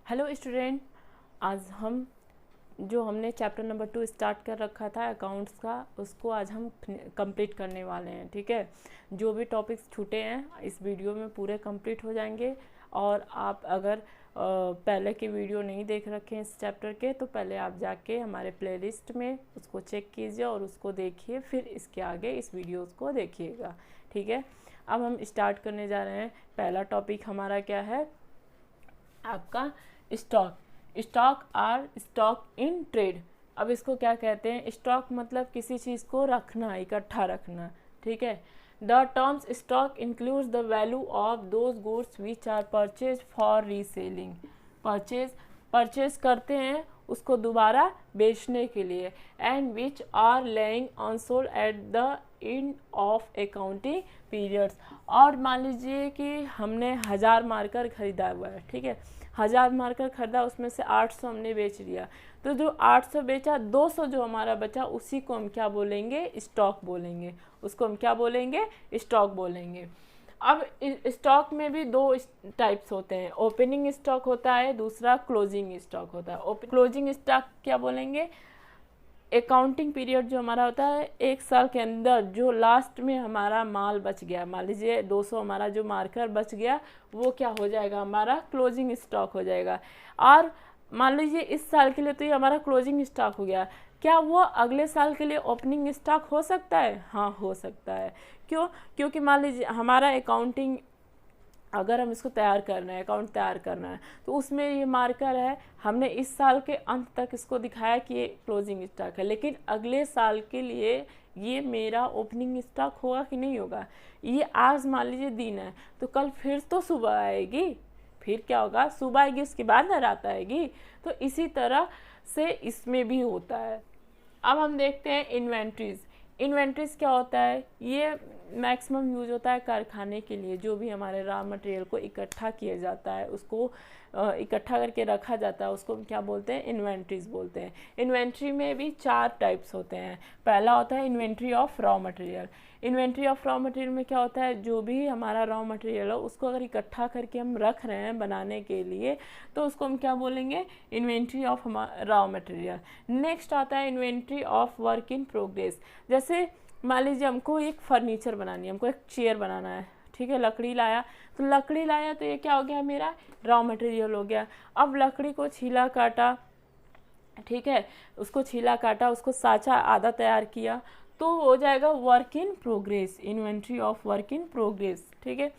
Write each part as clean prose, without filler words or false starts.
Hello student, आज हम जो हमने चैप्टर नंबर 2 स्टार्ट कर रखा था अकाउंट्स का, उसको आज हम कंप्लीट करने वाले हैं। ठीक है, जो भी टॉपिक्स छूटे हैं इस वीडियो में पूरे कंप्लीट हो जाएंगे। और आप अगर पहले के वीडियो नहीं देख रखे हैं इस चैप्टर के, तो पहले आप जाके हमारे प्लेलिस्ट में उसको चेक कीजिए और उसको देखिए, फिर इसके आगे इस वीडियोस को देखिएगा। ठीक है, अब हम स्टार्ट करने जा रहे हैं। पहला टॉपिक हमारा क्या है? आपका स्टॉक। Stock in trade. अब इसको क्या कहते हैं? स्टॉक मतलब किसी चीज़ को रखना, इकट्ठा रखना। ठीक है, the terms stock includes the value of those goods which are purchase for reselling. Purchase करते हैं उसको दोबारा बेचने के लिए, and which are laying unsold at the end of accounting periods. और मान लीजिए कि हमने 1000 मार्कर खरीदा हुआ है। ठीक है, 1000 मार्कर खरीदा, उसमें से 800 हमने बेच दिया, तो जो 800 बेचा, 200 जो हमारा बचा उसी को हम क्या बोलेंगे? स्टॉक बोलेंगे। उसको हम क्या बोलेंगे? स्टॉक बोलेंगे। अब स्टॉक में भी दो टाइप्स होते हैं, ओपनिंग स्टॉक होता है, दूसरा क्लोजिंग स्टॉक होता है। क्लोजिंग स्टॉक क्या बोलेंगे? अकाउंटिंग पीरियड जो हमारा होता है, एक साल के अंदर जो लास्ट में हमारा माल बच गया, मान लीजिए 200 हमारा जो मार्कर बच गया, वो क्या हो जाएगा? हमारा क्लोजिंग स्टॉक हो जाएगा। और मान लीजिए इस साल के लिए तो ये हमारा क्लोजिंग स्टॉक हो गया, क्या वो अगले साल के लिए ओपनिंग स्टॉक हो सकता है? हाँ, हो सकता है। क्यों? क्योंकि मान लीजिए हमारा अकाउंटिंग, अगर हम इसको तैयार करना है, अकाउंट तैयार करना है, तो उसमें ये मार्कर है, हमने इस साल के अंत तक इसको दिखाया कि ये क्लोजिंग स्टॉक है, लेकिन अगले साल के लिए ये मेरा ओपनिंग स्टॉक होगा कि नहीं होगा? ये आज मान लीजिए दिन है, तो कल फिर तो सुबह आएगी, फिर क्या होगा? सुबह आएगी, उसके बाद न रात आएगी। तो इसी तरह से इसमें भी होता है। अब हम देखते हैं इन्वेंट्रीज। इन्वेंट्रीज क्या होता है? ये मैक्सिमम यूज होता है कारखाने के लिए, जो भी हमारे रॉ मटेरियल को इकट्ठा किया जाता है, उसको इकट्ठा करके रखा जाता है, उसको क्या बोलते हैं? इन्वेंट्रीज बोलते हैं। इन्वेंट्री में भी 4 टाइप्स होते हैं। पहला होता है inventory of raw material. Inventory of raw material में क्या होता है? जो भी हमारा रॉ मटेरियल है उसको अगर इकट्ठा करके हम रख रहे हैं बनाने के लिए, तो उसको हम क्या बोलेंगे? Inventory of raw material. Next आता है inventory of work in progress. जैसे मान लीजिए हमको एक फर्नीचर बनानी है, हमको एक चेयर बनाना है। ठीक है, लकड़ी लाया, तो लकड़ी लाया तो ये क्या हो गया? मेरा रॉ मटेरियल हो गया। अब लकड़ी को छीला काटा, ठीक है, उसको छीला काटा, उसको साँचा आधा तैयार किया, तो हो जाएगा work in progress, inventory of work in progress. ठीक है,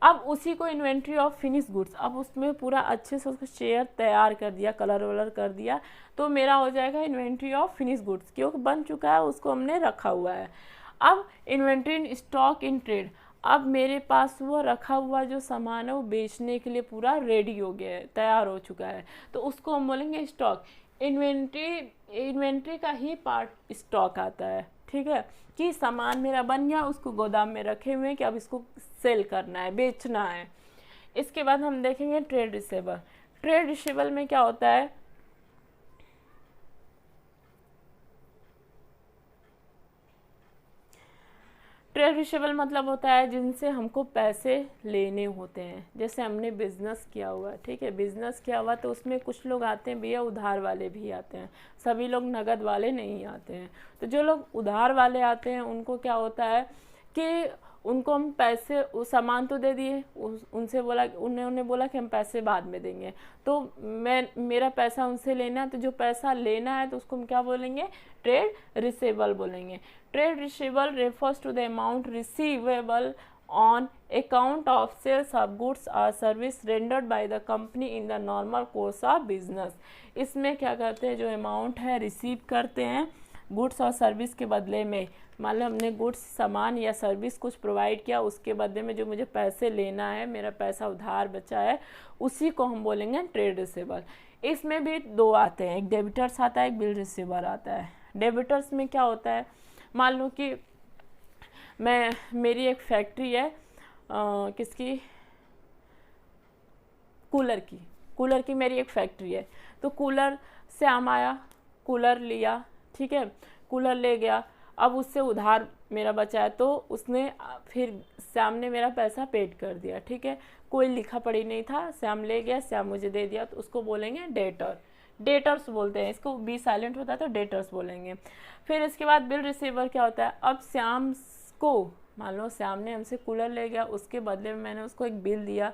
अब उसी को इन्वेंट्री ऑफ फिनिश गुड्स, अब उसमें पूरा अच्छे से उसको चेयर तैयार कर दिया, कलर वलर कर दिया, तो मेरा हो जाएगा इन्वेंट्री ऑफ फिनिश गुड्स, क्योंकि बन चुका है, उसको हमने रखा हुआ है। अब inventory in stock in trade, अब मेरे पास वो रखा हुआ जो सामान है वो बेचने के लिए पूरा रेडी हो गया है, तैयार हो चुका है, तो उसको हम बोलेंगे स्टॉक। इन्वेंट्री का ही पार्ट स्टॉक आता है। ठीक है, कि सामान मेरा बन गया, उसको गोदाम में रखे हुए हैं कि अब इसको सेल करना है, बेचना है। इसके बाद हम देखेंगे ट्रेड रिसीवेबल। ट्रेड रिसीवेबल में क्या होता है? ट्रेड रिसीवेबल मतलब होता है जिनसे हमको पैसे लेने होते हैं। जैसे हमने बिजनेस किया हुआ है, ठीक है, बिजनेस किया हुआ, तो उसमें कुछ लोग आते हैं भैया उधार वाले भी आते हैं, सभी लोग नगद वाले नहीं आते हैं। तो जो लोग उधार वाले आते हैं उनको क्या होता है कि उनको हम पैसे, उस सामान तो दे दिए, उनसे बोला, उन्होंने बोला कि हम पैसे बाद में देंगे, तो मेरा पैसा उनसे लेना है, तो जो पैसा लेना है तो उसको हम क्या बोलेंगे? ट्रेड रिसीवेबल बोलेंगे। Trade receivable refers to the amount receivable on account of sales of goods और service rendered by the company in the normal course of business. इसमें क्या करते हैं? जो अमाउंट है रिसीव करते हैं गुड्स और सर्विस के बदले में। मान लो हमने गुड्स, सामान या सर्विस कुछ प्रोवाइड किया, उसके बदले में जो मुझे पैसे लेना है, मेरा पैसा उधार बचा है, उसी को हम बोलेंगे ट्रेड रिसीवेबल। इसमें भी 2 आते हैं, एक डेबिटर्स आता है, एक बिल रिसीवर आता है। डेबिटर्स में क्या होता है? मान लो कि मेरी एक फैक्ट्री है, किसकी? कूलर की मेरी एक फैक्ट्री है, तो कूलर से आम आया, कूलर लिया, ठीक है, कूलर ले गया। अब उससे उधार मेरा बचा है, तो उसने फिर श्याम ने मेरा पैसा पेड कर दिया, ठीक है। कोई लिखा पढ़ी नहीं था, श्याम ले गया, श्याम मुझे दे दिया, तो उसको बोलेंगे डेटर, डेटर्स बोलते हैं इसको, बी साइलेंट होता है तो डेटर्स बोलेंगे। फिर इसके बाद बिल रिसीवर क्या होता है, अब श्याम को, मान लो श्याम ने हमसे कूलर ले गया, उसके बदले में मैंने उसको एक बिल दिया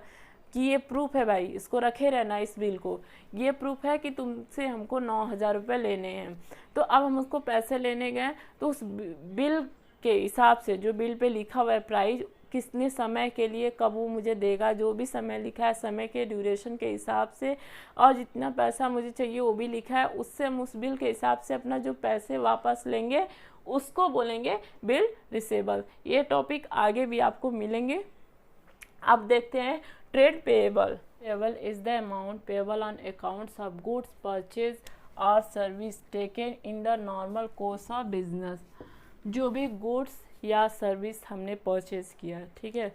कि ये प्रूफ है भाई, इसको रखे रहना इस बिल को, ये प्रूफ है कि तुमसे हमको 9,000 रुपये लेने हैं। तो अब हम उसको पैसे लेने गए, तो उस बिल के हिसाब से जो बिल पे लिखा हुआ है प्राइस, कितने समय के लिए कब वो मुझे देगा, जो भी समय लिखा है समय के ड्यूरेशन के हिसाब से, और जितना पैसा मुझे चाहिए वो भी लिखा है, उससे हम उस बिल के हिसाब से अपना जो पैसे वापस लेंगे उसको बोलेंगे बिल रिसेबल। ये टॉपिक आगे भी आपको मिलेंगे। अब देखते हैं trade payable. Payable is the amount payable on accounts of goods purchase और service taken in the normal course of business. जो भी गुड्स या सर्विस हमने परचेज किया, ठीक है,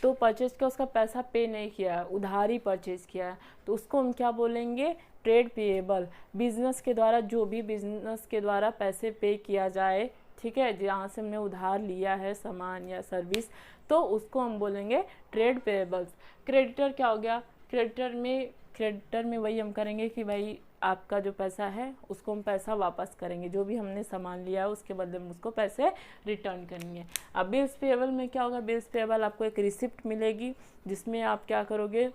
तो परचेज का उसका पैसा पे नहीं किया है, उधारी परचेज किया है, तो उसको हम क्या बोलेंगे, ट्रेड पेएबल। बिजनेस के द्वारा, जो भी बिजनेस के द्वारा पैसे पे किया जाए, ठीक है, जहाँ से हमने उधार लिया है सामान या सर्विस, तो उसको हम बोलेंगे ट्रेड पेएबल्स। क्रेडिटर क्या हो गया, क्रेडिटर में वही हम करेंगे कि भाई आपका जो पैसा है उसको हम पैसा वापस करेंगे, जो भी हमने सामान लिया है उसके बदले में उसको पैसे रिटर्न करेंगे। अब बिल्स पेएबल में क्या होगा, बिल्स पेएबल आपको एक रिसिप्ट मिलेगी, जिसमें आप क्या करोगे,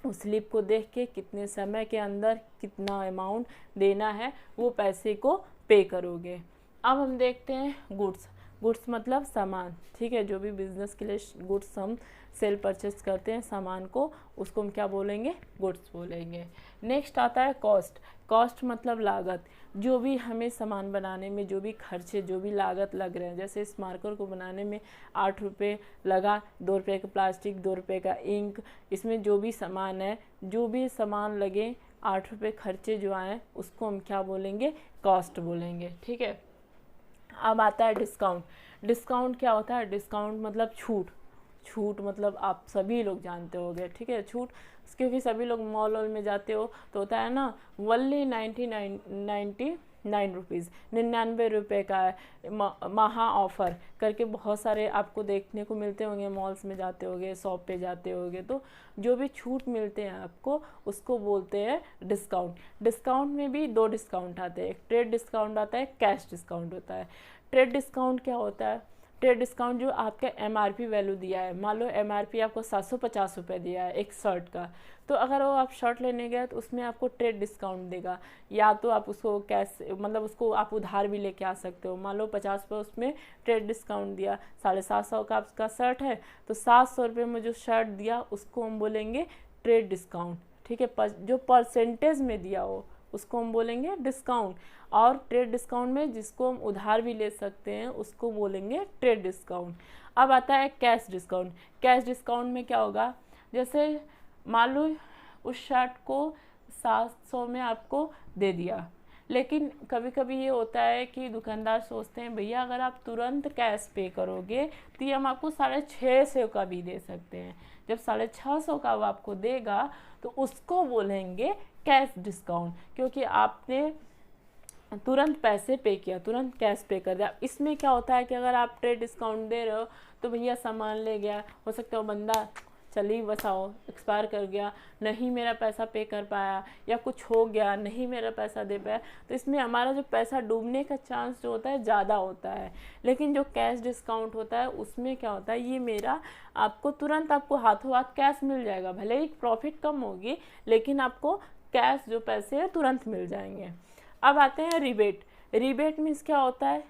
उस स्लिप को देख के कितने समय के अंदर कितना अमाउंट देना है वो पैसे को पे करोगे। अब हम देखते हैं गुड्स। गुड्स मतलब सामान, ठीक है, जो भी बिजनेस के लिए गुड्स हम सेल परचेस करते हैं सामान को, उसको हम क्या बोलेंगे, गुड्स बोलेंगे। नेक्स्ट आता है कॉस्ट। कॉस्ट मतलब लागत। जो भी हमें सामान बनाने में जो भी खर्चे, जो भी लागत लग रहे हैं, जैसे इस मार्कर को बनाने में 8 रुपये लगा, 2 रुपये का प्लास्टिक, 2 रुपये का इंक, इसमें जो भी सामान है, जो भी सामान लगे 8 रुपये खर्चे जो आए, उसको हम क्या बोलेंगे, कॉस्ट बोलेंगे, ठीक है। अब आता है डिस्काउंट। डिस्काउंट क्या होता है, डिस्काउंट मतलब छूट। छूट मतलब आप सभी लोग जानते होंगे, ठीक है, छूट, क्योंकि सभी लोग मॉल वॉल में जाते हो तो होता है ना, वनली 99 रुपीज़, 99 रुपये का है, महा ऑफर करके बहुत सारे आपको देखने को मिलते होंगे, मॉल्स में जाते होंगे, शॉप पे जाते होंगे, तो जो भी छूट मिलते हैं आपको उसको बोलते हैं डिस्काउंट। डिस्काउंट में भी 2 डिस्काउंट आते हैं, एक ट्रेड डिस्काउंट आता है, कैश डिस्काउंट होता है। ट्रेड डिस्काउंट क्या होता है, ट्रेड डिस्काउंट जो आपका MRP वैल्यू दिया है, मान लो MRP आपको 750 रुपये दिया है एक शर्ट का, तो अगर वो आप शर्ट लेने गए तो उसमें आपको ट्रेड डिस्काउंट देगा, या तो आप उसको कैश मतलब उसको आप उधार भी लेके आ सकते हो। मान लो 50 रुपये उसमें ट्रेड डिस्काउंट दिया, 750 का आपका शर्ट है, तो 700 रुपये में जो शर्ट दिया उसको हम बोलेंगे ट्रेड डिस्काउंट, ठीक है। जो परसेंटेज में दिया हो उसको हम बोलेंगे डिस्काउंट, और ट्रेड डिस्काउंट में जिसको हम उधार भी ले सकते हैं उसको बोलेंगे ट्रेड डिस्काउंट। अब आता है कैश डिस्काउंट। कैश डिस्काउंट में क्या होगा, जैसे मान लो उस शर्ट को 700 में आपको दे दिया, लेकिन कभी कभी ये होता है कि दुकानदार सोचते हैं भैया अगर आप तुरंत कैश पे करोगे तो ये हम आपको 650 का भी दे सकते हैं। जब 650 का वो आपको देगा तो उसको बोलेंगे कैश डिस्काउंट, क्योंकि आपने तुरंत पैसे पे किया, तुरंत कैश पे कर दिया। इसमें क्या होता है कि अगर आप ट्रेड डिस्काउंट दे रहे हो तो भैया सामान ले गया, हो सकता है वो बंदा चलिए बसाओ एक्सपायर कर गया, नहीं मेरा पैसा पे कर पाया, या कुछ हो गया नहीं मेरा पैसा दे पाया, तो इसमें हमारा जो पैसा डूबने का चांस जो होता है ज़्यादा होता है। लेकिन जो कैश डिस्काउंट होता है उसमें क्या होता है, ये मेरा आपको तुरंत आपको हाथों हाथ कैश मिल जाएगा, भले ही प्रॉफिट कम होगी लेकिन आपको कैश जो पैसे हैं तुरंत मिल जाएंगे। अब आते हैं रिबेट। रिबेट मीन्स क्या होता है,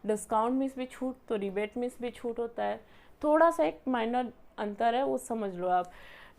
डिस्काउंट मीन्स भी छूट, तो रिबेट मीन्स भी छूट होता है, थोड़ा सा एक माइनर अंतर है वो समझ लो आप।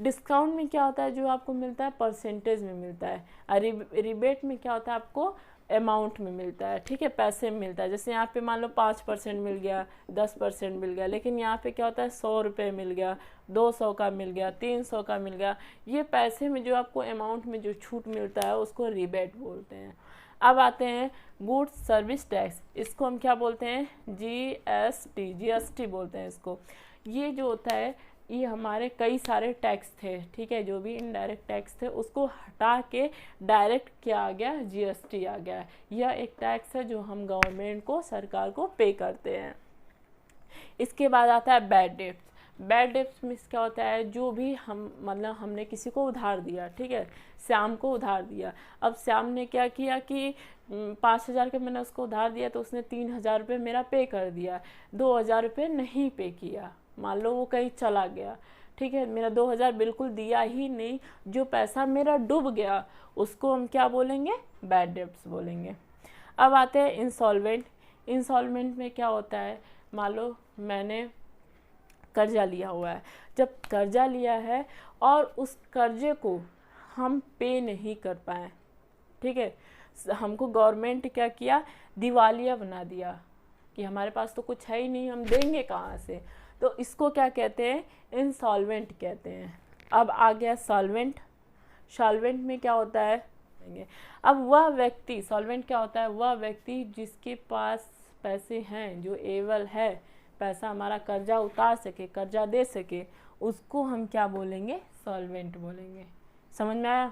डिस्काउंट में क्या होता है, जो आपको मिलता है परसेंटेज में मिलता है, और रिबेट में क्या होता है आपको अमाउंट में मिलता है, ठीक है, पैसे में मिलता है। जैसे यहाँ पे मान लो 5% मिल गया, 10% मिल गया, लेकिन यहाँ पे क्या होता है 100 रुपये मिल गया, 200 का मिल गया, 300 का मिल गया, ये पैसे में जो आपको अमाउंट में जो छूट मिलता है उसको रिबेट बोलते हैं। अब आते हैं गुड्स सर्विस टैक्स, इसको हम क्या बोलते हैं, GST बोलते हैं इसको। ये जो होता है ये हमारे कई सारे टैक्स थे, ठीक है, जो भी इनडायरेक्ट टैक्स थे उसको हटा के डायरेक्ट क्या आ गया, जीएसटी आ गया। यह एक टैक्स है जो हम गवर्नमेंट को, सरकार को पे करते हैं। इसके बाद आता है बैड डेट्स। बैड डेट्स में क्या होता है, जो भी हम मतलब हमने किसी को उधार दिया, ठीक है, श्याम को उधार दिया। अब श्याम ने क्या किया कि 5,000 के मैंने उसको उधार दिया तो उसने 3,000 रुपये मेरा पे कर दिया, 2,000 रुपये नहीं पे किया। मान लो वो कहीं चला गया, ठीक है, मेरा 2,000 बिल्कुल दिया ही नहीं, जो पैसा मेरा डूब गया उसको हम क्या बोलेंगे, बैड डेट्स बोलेंगे। अब आते हैं इंसॉल्वेंट। इंसॉल्वेंट में क्या होता है, मान लो मैंने कर्जा लिया हुआ है, जब कर्जा लिया है और उस कर्जे को हम पे नहीं कर पाए, ठीक है, हमको गवर्नमेंट क्या किया, दिवालिया बना दिया कि हमारे पास तो कुछ है ही नहीं, हम देंगे कहाँ से, तो इसको क्या कहते हैं, इंसॉल्वेंट कहते हैं। अब आ गया सॉल्वेंट। सॉल्वेंट में क्या होता है, अब वह व्यक्ति, सॉल्वेंट क्या होता है, वह व्यक्ति जिसके पास पैसे हैं, जो एबल है, पैसा हमारा कर्जा उतार सके, कर्जा दे सके, उसको हम क्या बोलेंगे, सॉल्वेंट बोलेंगे। समझ में आया।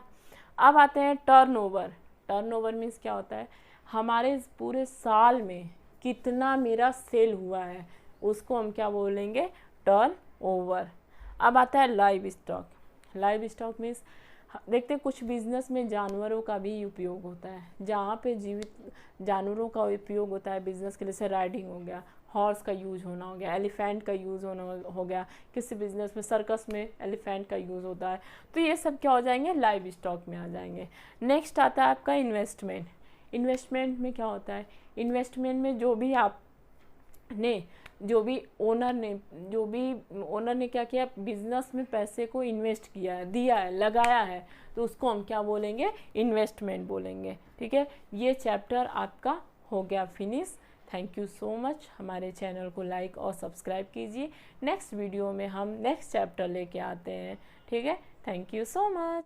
अब आते हैं टर्नओवर। टर्नओवर मीन्स क्या होता है, हमारे पूरे साल में कितना मेरा सेल हुआ है, उसको हम क्या बोलेंगे, टर्नओवर। अब आता है live stock. Live stock means देखते हैं कुछ बिजनेस में जानवरों का भी उपयोग होता है, जहाँ पे जीवित जानवरों का उपयोग होता है बिजनेस के लिए, जैसे राइडिंग हो गया, हॉर्स का यूज होना हो गया, एलिफेंट का यूज़ होना हो गया, किसी बिजनेस में सर्कस में एलिफेंट का यूज़ होता है, तो ये सब क्या हो जाएंगे, लाइव स्टॉक में आ जाएंगे। नेक्स्ट आता है आपका इन्वेस्टमेंट। इन्वेस्टमेंट में क्या होता है, इन्वेस्टमेंट में जो भी ओनर ने क्या किया, बिजनेस में पैसे को इन्वेस्ट किया है, दिया है, लगाया है, तो उसको हम क्या बोलेंगे, इन्वेस्टमेंट बोलेंगे। ठीक है, ये चैप्टर आपका हो गया finish. Thank you so much. हमारे चैनल को लाइक और सब्सक्राइब कीजिए। नेक्स्ट वीडियो में हम नेक्स्ट चैप्टर लेके आते हैं। ठीक है, थैंक यू सो मच।